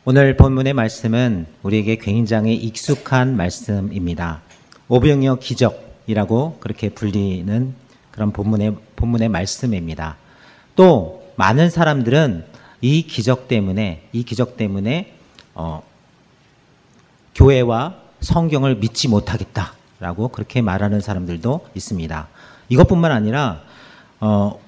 오늘 본문의 말씀은 우리에게 굉장히 익숙한 말씀입니다. 오병이어 기적이라고 그렇게 불리는 그런 본문의 말씀입니다. 또 많은 사람들은 이 기적 때문에 교회와 성경을 믿지 못하겠다라고 그렇게 말하는 사람들도 있습니다. 이것뿐만 아니라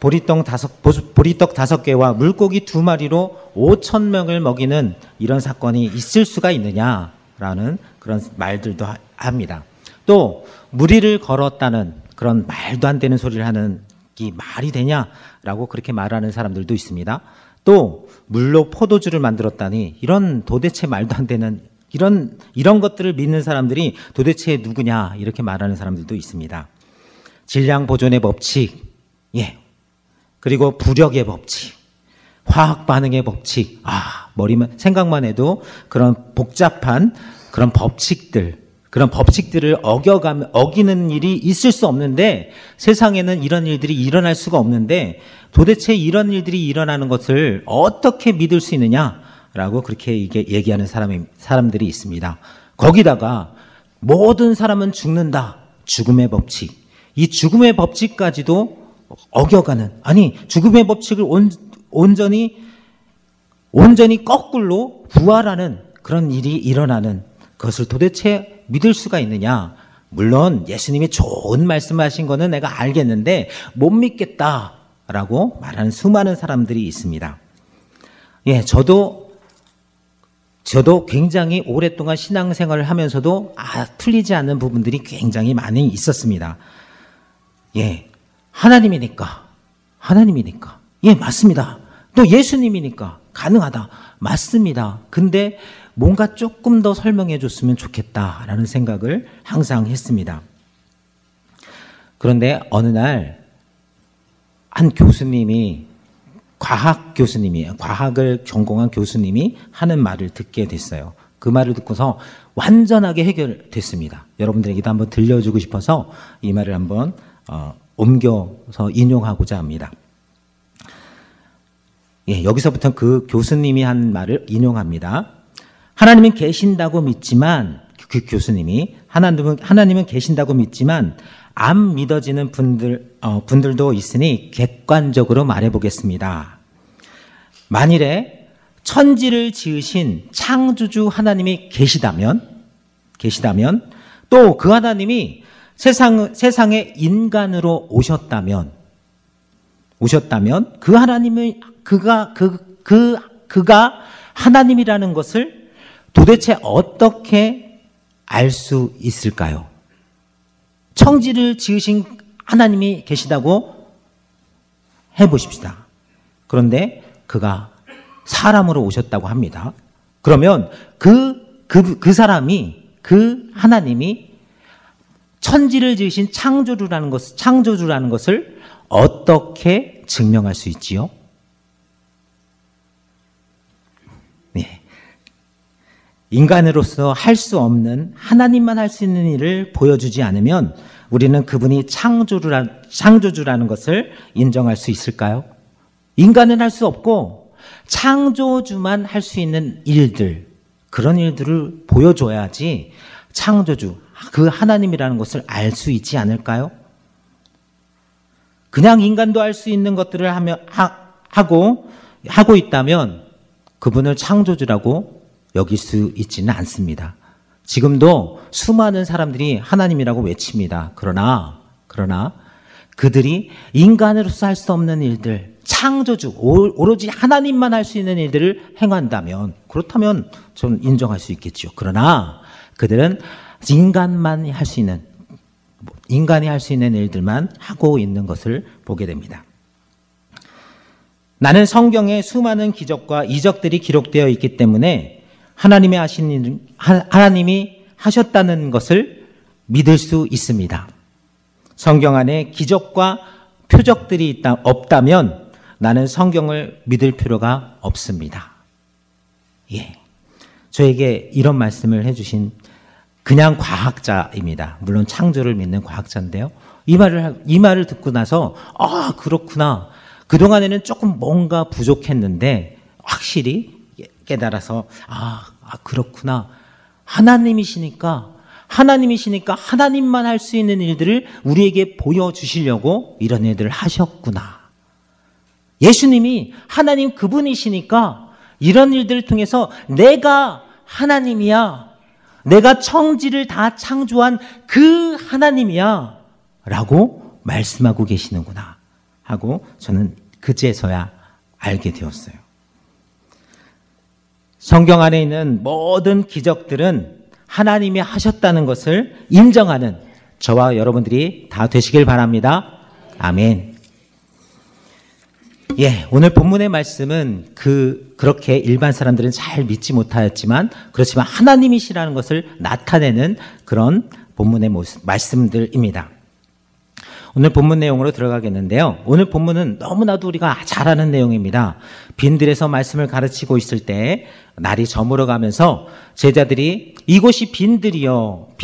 보리떡 5개와 물고기 2마리로 5,000명을 먹이는 이런 사건이 있을 수가 있느냐라는 그런 말들도 합니다. 또 무리를 걸었다는 그런 말도 안 되는 소리를 하는 게 말이 되냐라고 그렇게 말하는 사람들도 있습니다. 또 물로 포도주를 만들었다니 이런 도대체 말도 안 되는 이런 것들을 믿는 사람들이 도대체 누구냐 이렇게 말하는 사람들도 있습니다. 질량 보존의 법칙, 그리고 부력의 법칙, 화학 반응의 법칙, 생각만 해도 그런 복잡한 그런 법칙들을 어기는 일이 있을 수 없는데, 세상에는 이런 일들이 일어날 수가 없는데 도대체 이런 일들이 일어나는 것을 어떻게 믿을 수 있느냐라고 그렇게 얘기하는 사람들이 있습니다. 거기다가 모든 사람은 죽는다. 죽음의 법칙. 이 죽음의 법칙까지도 어겨가는, 죽음의 법칙을 온전히 거꾸로 부활하는 그런 일이 일어나는 것을 도대체 믿을 수가 있느냐? 물론 예수님이 좋은 말씀하신 거는 내가 알겠는데 못 믿겠다라고 말하는 수많은 사람들이 있습니다. 저도 굉장히 오랫동안 신앙생활을 하면서도 풀리지 않는 부분들이 굉장히 많이 있었습니다. 하나님이니까. 맞습니다. 또 예수님이니까 가능하다. 맞습니다. 근데 뭔가 조금 더 설명해 줬으면 좋겠다라는 생각을 항상 했습니다. 그런데 어느 날 한 교수님이, 과학을 전공한 교수님이 하는 말을 듣게 됐어요. 그 말을 듣고서 완전하게 해결됐습니다. 여러분들에게도 한번 들려주고 싶어서 이 말을 한번 옮겨서 인용하고자 합니다. 여기서부터 그 교수님이 한 말을 인용합니다. 하나님은 계신다고 믿지만, 그 교수님이 하나님은 계신다고 믿지만 안 믿어지는 분들도 있으니 객관적으로 말해보겠습니다. 만일에 천지를 지으신 창조주 하나님이 계시다면 또 그 하나님이 세상에 인간으로 오셨다면 그 하나님의 그가 하나님이라는 것을 도대체 어떻게 알 수 있을까요? 천지를 지으신 하나님이 계시다고 해보십시다. 그런데 그가 사람으로 오셨다고 합니다. 그러면 그 사람이, 그 하나님이 천지를 지으신 창조주라는 것을 어떻게 증명할 수 있지요? 인간으로서 할 수 없는, 하나님만 할 수 있는 일을 보여주지 않으면 우리는 그분이 창조주라는 것을 인정할 수 있을까요? 인간은 할 수 없고 창조주만 할 수 있는 일들, 그런 일들을 보여줘야지 창조주, 그 하나님이라는 것을 알 수 있지 않을까요? 그냥 인간도 할 수 있는 것들을 하고 있다면 그분을 창조주라고 여길 수 있지는 않습니다. 지금도 수많은 사람들이 하나님이라고 외칩니다. 그러나 그들이 인간으로서 할 수 없는 일들, 창조주, 오로지 하나님만 할 수 있는 일들을 행한다면, 그렇다면 저는 인정할 수 있겠죠. 그러나 그들은 인간이 할 수 있는 일들만 하고 있는 것을 보게 됩니다. 나는 성경에 수많은 기적과 이적들이 기록되어 있기 때문에 하나님이 하셨다는 것을 믿을 수 있습니다. 성경 안에 기적과 표적들이 없다면 나는 성경을 믿을 필요가 없습니다. 저에게 이런 말씀을 해주신 그냥 과학자입니다. 물론 창조를 믿는 과학자인데요. 이 말을 듣고 나서 그렇구나. 그동안에는 조금 뭔가 부족했는데 확실히 깨달아서 그렇구나. 하나님이시니까 하나님만 할 수 있는 일들을 우리에게 보여주시려고 이런 일들을 하셨구나. 예수님이 하나님 그분이시니까 이런 일들을 통해서 내가 하나님이야. 내가 천지를 다 창조한 그 하나님이야. 라고 말씀하고 계시는구나 하고 저는 그제서야 알게 되었어요. 성경 안에 있는 모든 기적들은 하나님이 하셨다는 것을 인정하는 저와 여러분들이 다 되시길 바랍니다. 아멘. 오늘 본문의 말씀은 그렇게 일반 사람들은 잘 믿지 못하였지만 그렇지만 하나님이시라는 것을 나타내는 그런 본문의 말씀들입니다. 오늘 본문 내용으로 들어가겠는데요. 오늘 본문은 너무나도 우리가 잘 아는 내용입니다. 빈들에서 말씀을 가르치고 있을 때 날이 저물어 가면서 제자들이 이곳이 빈들이요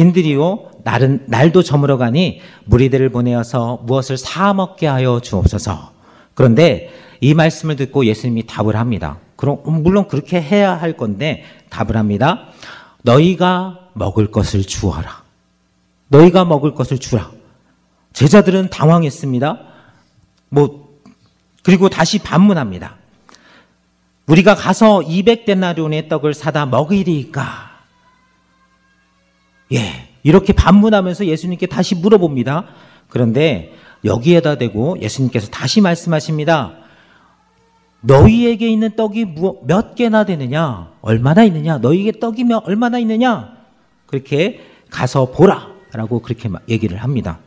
날도 저물어 가니 무리들을 보내어서 무엇을 사 먹게 하여 주옵소서. 그런데 이 말씀을 듣고 예수님이 답을 합니다. 물론 그렇게 해야 할 건데 답을 합니다. 너희가 먹을 것을 주어라. 너희가 먹을 것을 주라. 제자들은 당황했습니다. 그리고 다시 반문합니다. 우리가 가서 200데나리온의 떡을 사다 먹으리이까? 이렇게 반문하면서 예수님께 다시 물어봅니다. 그런데 여기에다 대고 예수님께서 다시 말씀하십니다. 너희에게 있는 떡이 몇 개나 되느냐? 얼마나 있느냐? 너희에게 떡이 얼마나 있느냐? 그렇게 가서 보라 라고 그렇게 얘기를 합니다.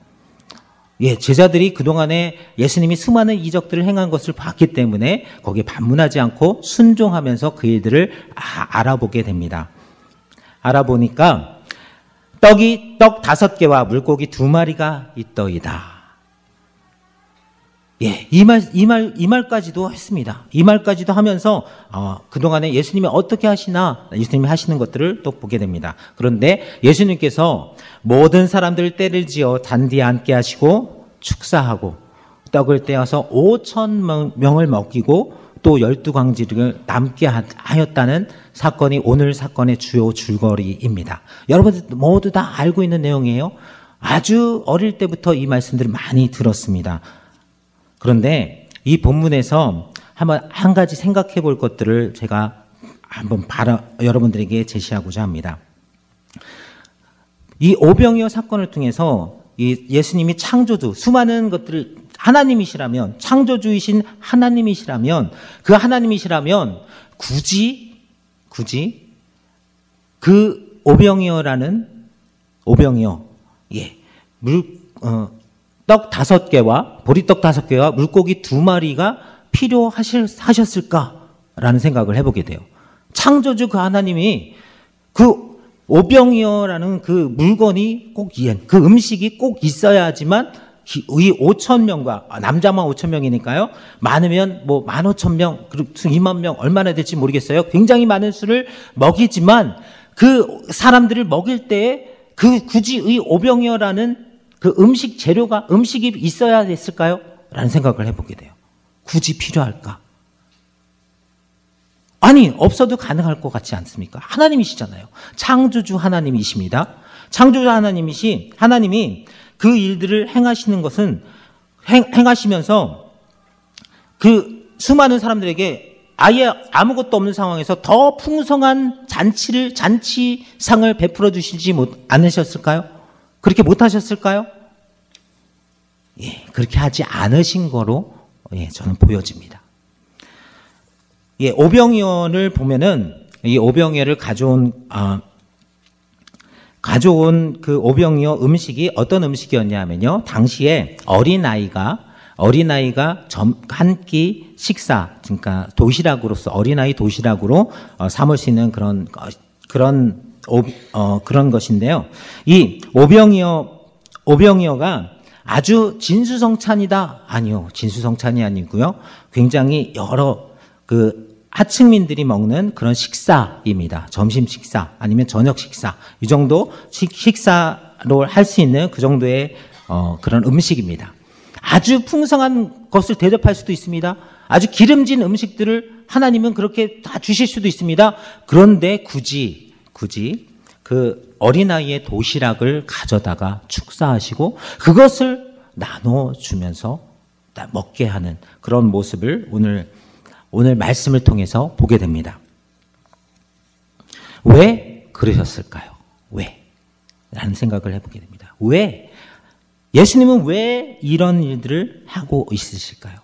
제자들이 그동안에 예수님이 수많은 이적들을 행한 것을 봤기 때문에 거기에 반문하지 않고 순종하면서 그 일들을 알아보게 됩니다. 알아보니까 떡 5개와 물고기 2마리가 있더이다. 이 말까지도 했습니다. 이 말까지도 하면서 그동안에 예수님이 어떻게 하시나 예수님이 하시는 것들을 또 보게 됩니다. 그런데 예수님께서 모든 사람들 때를 지어 잔디에 앉게 하시고 축사하고 떡을 떼어서 5,000명을 먹이고 또 12광지를 남게 하였다는 사건이 오늘 사건의 주요 줄거리입니다. 여러분들 모두 다 알고 있는 내용이에요. 아주 어릴 때부터 이 말씀들을 많이 들었습니다. 그런데 이 본문에서 한 가지 생각해 볼 것들을 제가 한번 여러분들에게 제시하고자 합니다. 이 오병이어 사건을 통해서 이 예수님이 창조주, 수많은 것들을 하나님이시라면, 창조주이신 하나님이시라면, 그 하나님이시라면 굳이 그 떡 5개와 보리떡 5개와 물고기 2마리가 필요하셨을까라는 생각을 해보게 돼요. 창조주 그 하나님이 그 오병이어라는 그 물건이 그 음식이 꼭 있어야지만 이 5,000명과 남자만 5,000명이니까요. 많으면 15,000명, 그리고 20,000명 얼마나 될지 모르겠어요. 굉장히 많은 수를 먹이지만 그 사람들을 먹일 때 굳이 이 오병이어라는 그 음식이 있어야 됐을까요? 라는 생각을 해보게 돼요. 굳이 필요할까? 아니, 없어도 가능할 것 같지 않습니까? 하나님이시잖아요. 창조주 하나님이십니다. 창조주 하나님이 그 일들을 행하시는 것은 행하시면서 그 수많은 사람들에게 아예 아무것도 없는 상황에서 더 풍성한 잔치상을 베풀어 주시지 않으셨을까요? 그렇게 못하셨을까요? 그렇게 하지 않으신 거로 저는 보여집니다. 오병이어를 보면은 이 오병이어를 가져온 그 오병이어 음식이 어떤 음식이었냐면요. 당시에 어린아이가 한 끼 식사, 그러니까 도시락으로서 어린아이 도시락으로 삼을 수 있는 그런 것인데요. 이 오병이어가 아주 진수성찬이다? 아니요. 진수성찬이 아니고요. 굉장히 여러 하층민들이 먹는 그런 식사입니다. 점심 식사 아니면 저녁 식사. 이 정도 식사로 할 수 있는 그 정도의 그런 음식입니다. 아주 풍성한 것을 대접할 수도 있습니다. 아주 기름진 음식들을 하나님은 그렇게 다 주실 수도 있습니다. 그런데 굳이 그 어린아이의 도시락을 가져다가 축사하시고 그것을 나눠주면서 먹게 하는 그런 모습을 오늘 말씀을 통해서 보게 됩니다. 왜 그러셨을까요? 왜? 라는 생각을 해보게 됩니다. 왜? 예수님은 왜 이런 일들을 하고 있으실까요?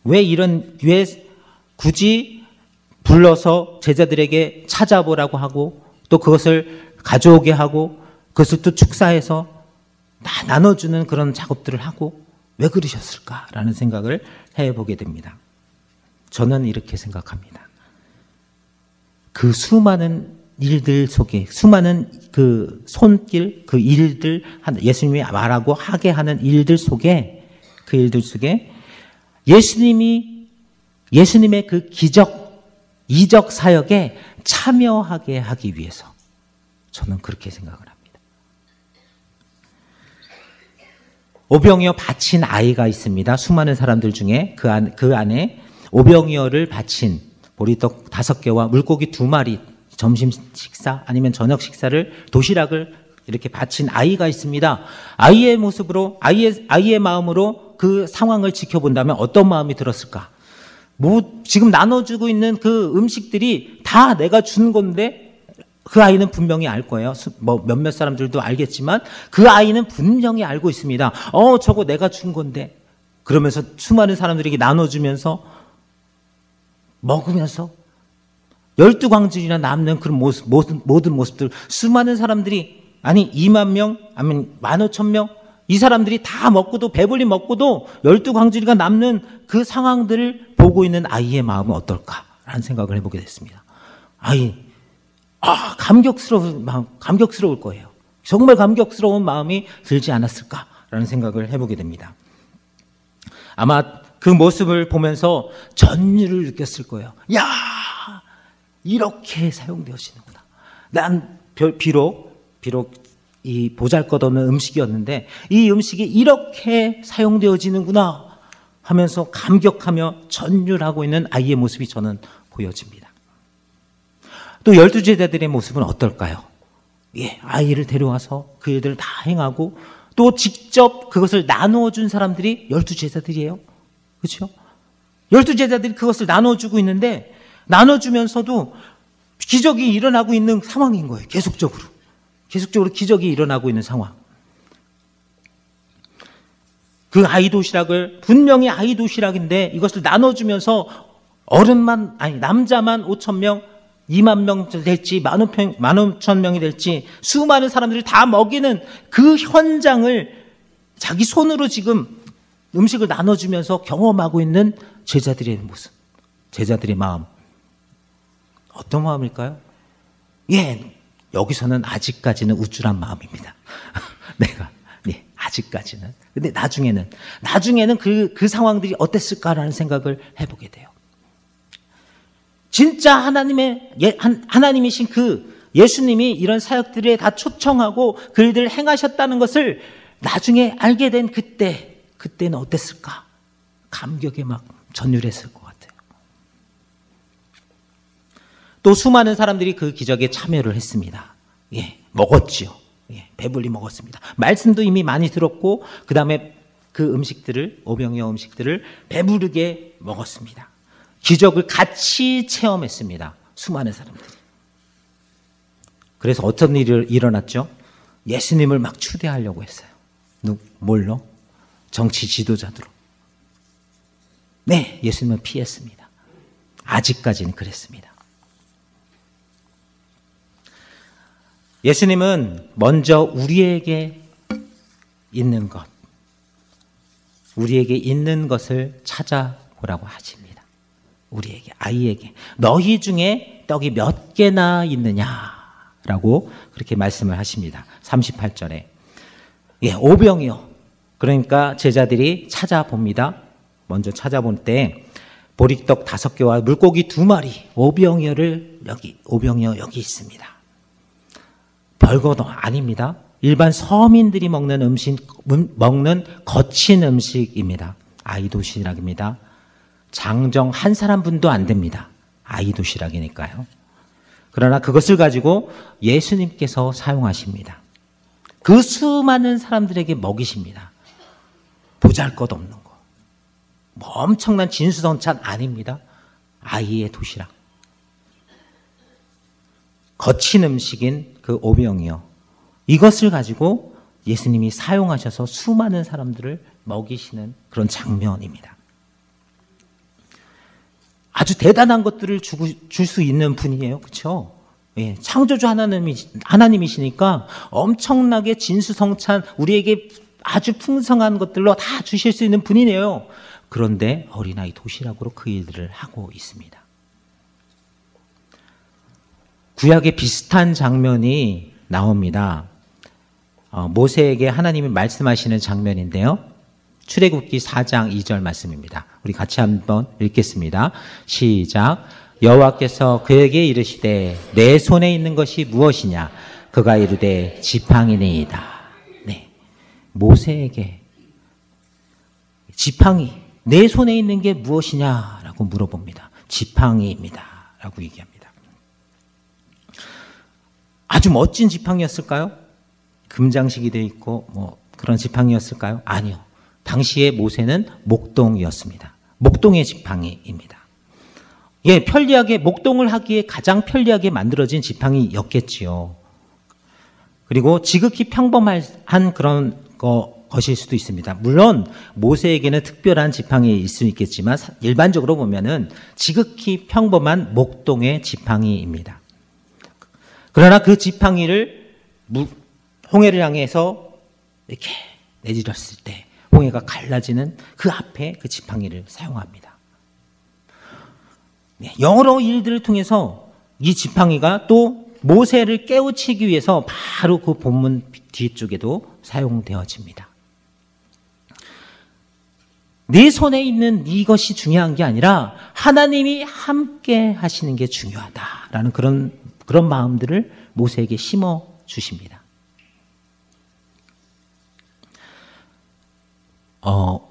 왜 굳이 불러서 제자들에게 찾아보라고 하고 또 그것을 가져오게 하고 그것을 또 축사해서 다 나눠주는 그런 작업들을 하고 왜 그러셨을까라는 생각을 해보게 됩니다. 저는 이렇게 생각합니다. 그 수많은 일들 속에 수많은 그 손길, 그 일들, 예수님이 말하고 하게 하는 일들 속에 그 일들 속에 예수님의 그 이적 사역에 참여하게 하기 위해서 저는 그렇게 생각을 합니다. 오병이어 바친 아이가 있습니다. 수많은 사람들 중에 그 안에 오병이어를 바친 보리떡 5개와 물고기 2마리 점심 식사 아니면 저녁 식사를 도시락을 이렇게 바친 아이가 있습니다. 아이의 모습으로 아이의 마음으로 그 상황을 지켜본다면 어떤 마음이 들었을까? 지금 나눠주고 있는 그 음식들이 다 내가 준 건데 그 아이는 분명히 알 거예요. 몇몇 사람들도 알겠지만 그 아이는 분명히 알고 있습니다. 저거 내가 준 건데. 그러면서 수많은 사람들에게 나눠주면서 먹으면서 12광줄이나 남는 그런 모든 모습들 수많은 사람들이 2만 명, 아니면 15,000명 이 사람들이 다 먹고도 배불리 먹고도 12광줄이가 남는 그 상황들을 보고 있는 아이의 마음은 어떨까라는 생각을 해보게 됐습니다. 감격스러울 거예요. 정말 감격스러운 마음이 들지 않았을까라는 생각을 해보게 됩니다. 아마 그 모습을 보면서 전율을 느꼈을 거예요. 야, 이렇게 사용되어지는구나. 난 비록 이 보잘것없는 음식이었는데 이 음식이 이렇게 사용되어지는구나 하면서 감격하며 전율하고 있는 아이의 모습이 저는 보여집니다. 또 12제자들의 모습은 어떨까요? 아이를 데려와서 그 일들을 다 행하고 또 직접 그것을 나누어준 사람들이 12제자들이에요. 그렇죠? 12제자들이 그것을 나눠주고 있는데 나눠주면서도 기적이 일어나고 있는 상황인 거예요. 계속적으로 기적이 일어나고 있는 상황. 그 아이 도시락을 분명히 아이 도시락인데 이것을 나눠주면서 남자만 5,000명, 2만 명 될지 15,000명이 될지 수많은 사람들을 다 먹이는 그 현장을 자기 손으로 지금 음식을 나눠주면서 경험하고 있는 제자들의 모습, 제자들의 마음. 어떤 마음일까요? 여기서는 아직까지는 우쭐한 마음입니다. 아직까지는. 근데 나중에는 그 상황들이 어땠을까라는 생각을 해보게 돼요. 진짜 하나님이신 그 예수님이 이런 사역들에 다 초청하고 그 일들을 행하셨다는 것을 나중에 알게 된 그때는 어땠을까? 감격에 막 전율했을 것 같아요. 또 수많은 사람들이 그 기적에 참여를 했습니다. 먹었지요. 배불리 먹었습니다. 말씀도 이미 많이 들었고 그 다음에 그 오병이어 음식들을 배부르게 먹었습니다. 기적을 같이 체험했습니다. 수많은 사람들이. 그래서 어떤 일이 일어났죠? 예수님을 막 추대하려고 했어요. 뭘로? 정치 지도자들로. 예수님은 피했습니다. 아직까지는 그랬습니다. 예수님은 먼저 우리에게 있는 것을 찾아보라고 하십니다. 아이에게 너희 중에 떡이 몇 개나 있느냐라고 그렇게 말씀을 하십니다. 38절에 오병이어, 그러니까 제자들이 찾아봅니다. 먼저 찾아볼 때 보리떡 5개와 물고기 2마리, 오병이어 여기 있습니다. 별거도 아닙니다. 일반 서민들이 먹는 거친 음식입니다. 아이 도시락입니다. 장정 한 사람분도 안 됩니다. 아이 도시락이니까요. 그러나 그것을 가지고 예수님께서 사용하십니다. 그 수많은 사람들에게 먹이십니다. 보잘것없는 거. 뭐 엄청난 진수성찬 아닙니다. 아이의 도시락. 거친 음식인 그 오병이어. 이것을 가지고 예수님이 사용하셔서 수많은 사람들을 먹이시는 그런 장면입니다. 아주 대단한 것들을 줄 수 있는 분이에요. 그렇죠? 예, 창조주 하나님이시니까 엄청나게 진수성찬 우리에게 아주 풍성한 것들로 다 주실 수 있는 분이네요. 그런데 어린아이 도시락으로 그 일들을 하고 있습니다. 구약에 비슷한 장면이 나옵니다. 모세에게 하나님이 말씀하시는 장면인데요. 출애굽기 4장 2절 말씀입니다. 우리 같이 한번 읽겠습니다. 시작. 여호와께서 그에게 이르시되 내 손에 있는 것이 무엇이냐? 그가 이르되 지팡이니이다. 네, 모세에게 지팡이, 내 손에 있는 게 무엇이냐라고 물어봅니다. 지팡이입니다라고 얘기합니다. 아주 멋진 지팡이였을까요? 금장식이 되어 있고 뭐 그런 지팡이였을까요? 아니요. 당시의 모세는 목동이었습니다. 목동의 지팡이입니다. 예, 편리하게 목동을 하기에 가장 편리하게 만들어진 지팡이였겠지요. 그리고 지극히 평범한 그런 것일 수도 있습니다. 물론 모세에게는 특별한 지팡이 있을 수 있겠지만 일반적으로 보면은 지극히 평범한 목동의 지팡이입니다. 그러나 그 지팡이를 홍해를 향해서 이렇게 내밀었을 때 홍해가 갈라지는 그 앞에 그 지팡이를 사용합니다. 여러 일들을 통해서 이 지팡이가 또 모세를 깨우치기 위해서 바로 그 본문 뒤쪽에도 사용되어집니다. 네 손에 있는 이것이 중요한 게 아니라 하나님이 함께 하시는 게 중요하다라는 그런 마음들을 모세에게 심어 주십니다.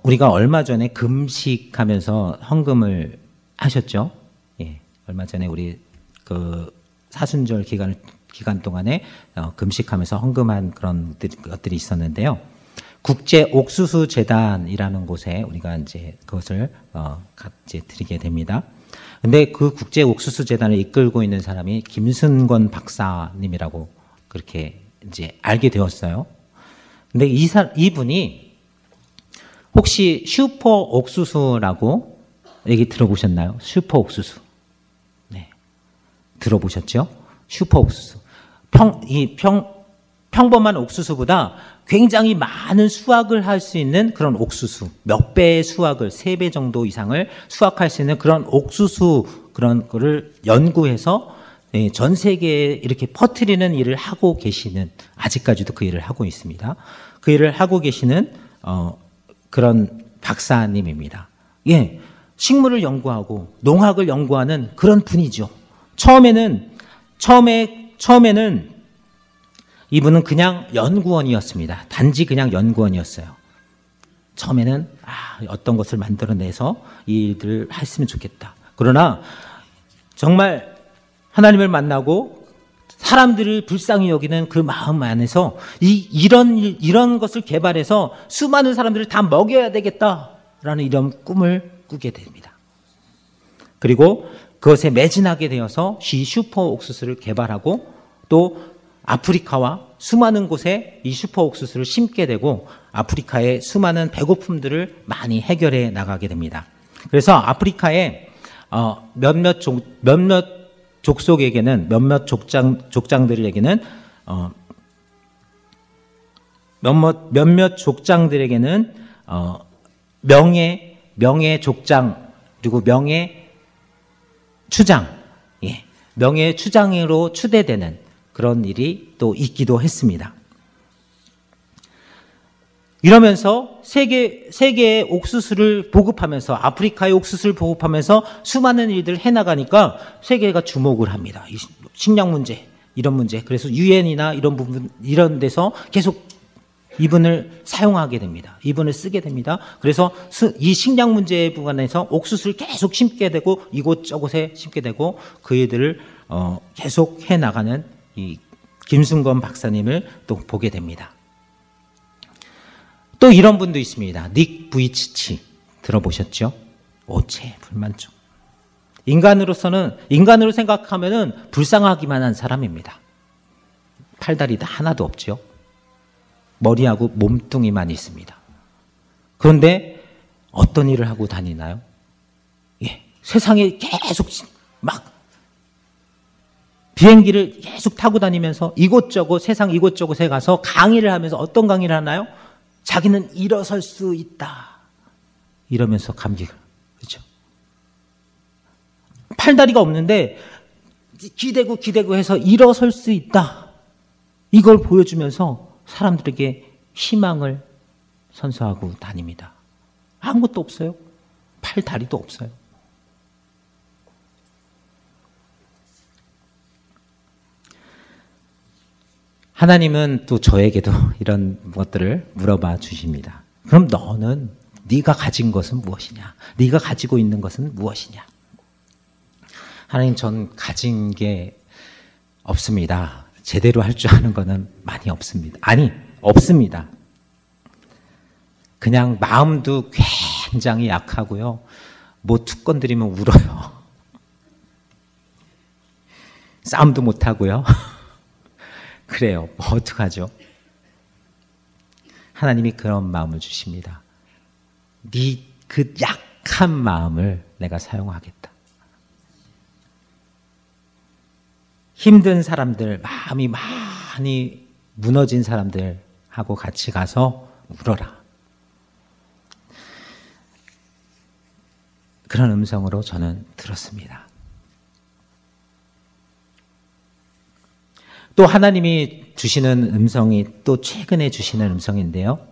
우리가 얼마 전에 금식하면서 헌금을 하셨죠? 예, 얼마 전에 우리 그 사순절 기간 동안에 금식하면서 헌금한 그런 것들이 있었는데요. 국제 옥수수 재단이라는 곳에 우리가 이제 그것을 같이 드리게 됩니다. 근데 그 국제 옥수수 재단을 이끌고 있는 사람이 김순권 박사님이라고 그렇게 이제 알게 되었어요. 근데 이분이 혹시 슈퍼 옥수수라고 얘기 들어보셨나요? 슈퍼 옥수수. 네. 들어보셨죠? 슈퍼 옥수수. 평범한 옥수수보다 굉장히 많은 수확을 할 수 있는 그런 옥수수. 몇 배의 수확을, 3배 정도 이상을 수확할 수 있는 그런 옥수수 그런 거를 연구해서 전 세계에 이렇게 퍼뜨리는 일을 하고 계시는, 아직까지도 그 일을 하고 있습니다. 그 일을 하고 계시는, 그런 박사님입니다. 예. 식물을 연구하고 농학을 연구하는 그런 분이죠. 처음에는 이분은 그냥 연구원이었습니다. 단지 그냥 연구원이었어요. 처음에는 어떤 것을 만들어내서 이 일들을 했으면 좋겠다. 그러나 정말 하나님을 만나고 사람들을 불쌍히 여기는 그 마음 안에서 이런 것을 개발해서 수많은 사람들을 다 먹여야 되겠다라는 이런 꿈을 꾸게 됩니다. 그리고 그것에 매진하게 되어서 슈퍼 옥수수를 개발하고 또 아프리카와 수많은 곳에 이 슈퍼 옥수수를 심게 되고 아프리카의 수많은 배고픔들을 많이 해결해 나가게 됩니다. 그래서 아프리카의 몇몇 족속에게는, 몇몇 족장들에게는 몇몇 족장들에게는 명예 족장 그리고 명예 추장, 명예 추장으로 추대되는 그런 일이 또 있기도 했습니다. 이러면서 세계의 옥수수를 보급하면서, 아프리카의 옥수수를 보급하면서 수많은 일들을 해나가니까 세계가 주목을 합니다. 이 식량 문제, 이런 문제. 그래서 유엔이나 이런 부분, 이런 데서 계속 이분을 사용하게 됩니다. 이분을 쓰게 됩니다. 그래서 이 식량 문제에 부관해서 옥수수를 계속 심게 되고 이곳저곳에 심게 되고 그 일들을 계속 해나가는 이 김순건 박사님을 또 보게 됩니다. 또 이런 분도 있습니다. 닉 부이치치 들어보셨죠? 오체 불만족. 인간으로 생각하면은 불쌍하기만 한 사람입니다. 팔다리도 하나도 없죠. 머리하고 몸뚱이만 있습니다. 그런데 어떤 일을 하고 다니나요? 예, 세상에 계속 막 비행기를 계속 타고 다니면서 이곳저곳 세상 이곳저곳에 가서 강의를 하면서 어떤 강의를 하나요? 자기는 일어설 수 있다. 이러면서 감기를. 그렇죠? 팔다리가 없는데 기대고 해서 일어설 수 있다. 이걸 보여주면서 사람들에게 희망을 선사하고 다닙니다. 아무것도 없어요. 팔다리도 없어요. 하나님은 또 저에게도 이런 것들을 물어봐 주십니다. 그럼 너는 네가 가진 것은 무엇이냐? 네가 가지고 있는 것은 무엇이냐? 하나님, 전 가진 게 없습니다. 제대로 할 줄 아는 거는 많이 없습니다. 아니, 없습니다. 그냥 마음도 굉장히 약하고요. 뭐 툭 건드리면 울어요. 싸움도 못하고요. 그래요. 뭐 어떡하죠? 하나님이 그런 마음을 주십니다. 네 그 약한 마음을 내가 사용하겠다. 힘든 사람들, 마음이 많이 무너진 사람들하고 같이 가서 울어라. 그런 음성으로 저는 들었습니다. 또 하나님이 주시는 음성이 또 최근에 주시는 음성인데요.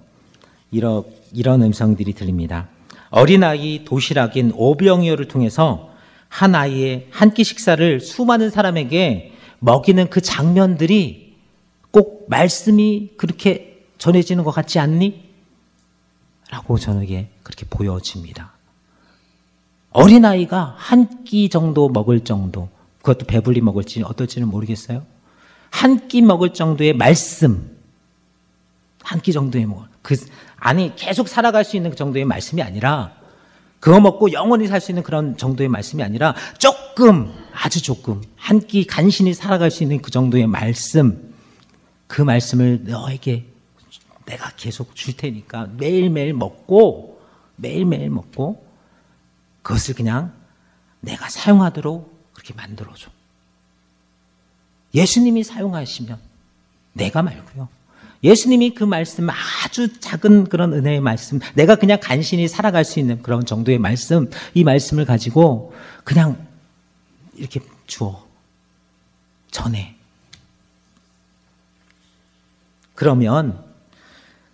이런 음성들이 들립니다. 어린아이 도시락인 오병이어를 통해서 한 아이의 한 끼 식사를 수많은 사람에게 먹이는 그 장면들이 꼭 말씀이 그렇게 전해지는 것 같지 않니? 라고 저에게 그렇게 보여집니다. 어린아이가 한 끼 정도 먹을 정도, 그것도 배불리 먹을지 어떨지는 모르겠어요. 한 끼 먹을 정도의 말씀, 한 끼 정도의 아니 계속 살아갈 수 있는 그 정도의 말씀이 아니라, 그거 먹고 영원히 살 수 있는 그런 정도의 말씀이 아니라 조금, 아주 조금 한 끼 간신히 살아갈 수 있는 그 정도의 말씀, 그 말씀을 너에게 내가 계속 줄 테니까 매일매일 먹고 그것을 그냥 내가 사용하도록 그렇게 만들어줘. 예수님이 사용하시면, 내가 말고요. 예수님이 그 말씀, 아주 작은 그런 은혜의 말씀, 내가 그냥 간신히 살아갈 수 있는 그런 정도의 말씀, 이 말씀을 가지고 그냥 이렇게 주어, 전해. 그러면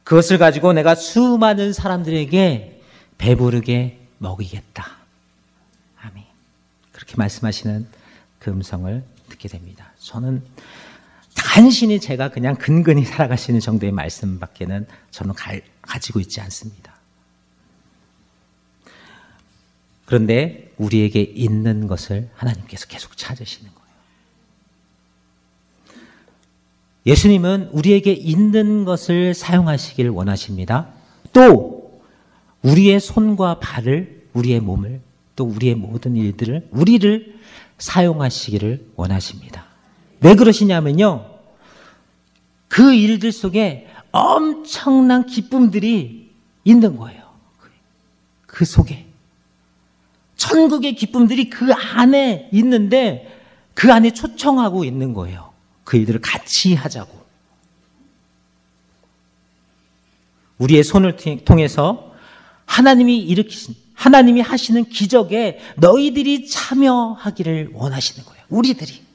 그것을 가지고 내가 수많은 사람들에게 배부르게 먹이겠다. 아멘. 그렇게 말씀하시는 그 음성을 듣게 됩니다. 저는 간신히 제가 그냥 근근히 살아갈 수 있는 정도의 말씀밖에는 저는 가지고 있지 않습니다. 그런데 우리에게 있는 것을 하나님께서 계속 찾으시는 거예요. 예수님은 우리에게 있는 것을 사용하시길 원하십니다. 또 우리의 손과 발을, 우리의 몸을, 또 우리의 모든 일들을, 우리를 사용하시기를 원하십니다. 왜 그러시냐면요, 그 일들 속에 엄청난 기쁨들이 있는 거예요. 그 속에 천국의 기쁨들이 그 안에 있는데, 그 안에 초청하고 있는 거예요. 그 일들을 같이 하자고. 우리의 손을 통해서 하나님이 하시는 기적에 너희들이 참여하기를 원하시는 거예요. 우리들이.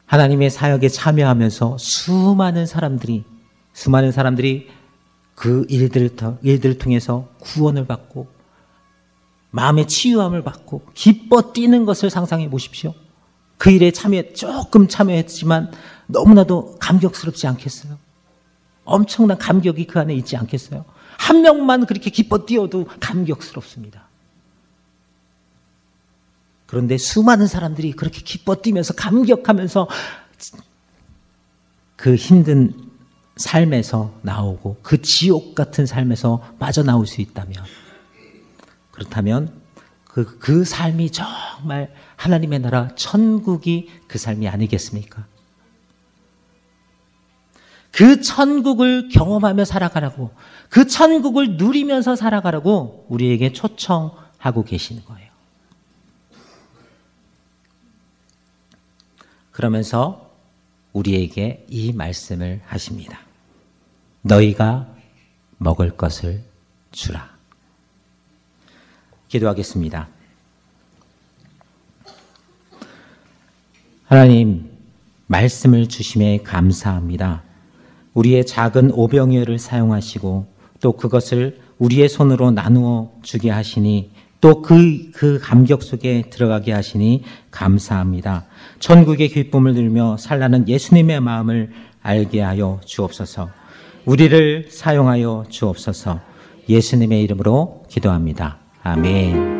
하나님의 사역에 참여하면서 수많은 사람들이 그 일들을 통해서 구원을 받고 마음의 치유함을 받고 기뻐 뛰는 것을 상상해 보십시오. 그 일에 조금 참여했지만 너무나도 감격스럽지 않겠어요? 엄청난 감격이 그 안에 있지 않겠어요? 한 명만 그렇게 기뻐 뛰어도 감격스럽습니다. 그런데 수많은 사람들이 그렇게 기뻐 뛰면서 감격하면서 그 힘든 삶에서 나오고 그 지옥 같은 삶에서 빠져나올 수 있다면, 그렇다면 그 삶이 정말 하나님의 나라 천국이 그 삶이 아니겠습니까? 그 천국을 경험하며 살아가라고, 그 천국을 누리면서 살아가라고 우리에게 초청하고 계시는 거예요. 그러면서 우리에게 이 말씀을 하십니다. 너희가 먹을 것을 주라. 기도하겠습니다. 하나님, 말씀을 주심에 감사합니다. 우리의 작은 오병이어를 사용하시고 또 그것을 우리의 손으로 나누어 주게 하시니 또 그 감격 속에 들어가게 하시니 감사합니다. 천국의 기쁨을 누리며 살라는 예수님의 마음을 알게 하여 주옵소서. 우리를 사용하여 주옵소서. 예수님의 이름으로 기도합니다. 아멘.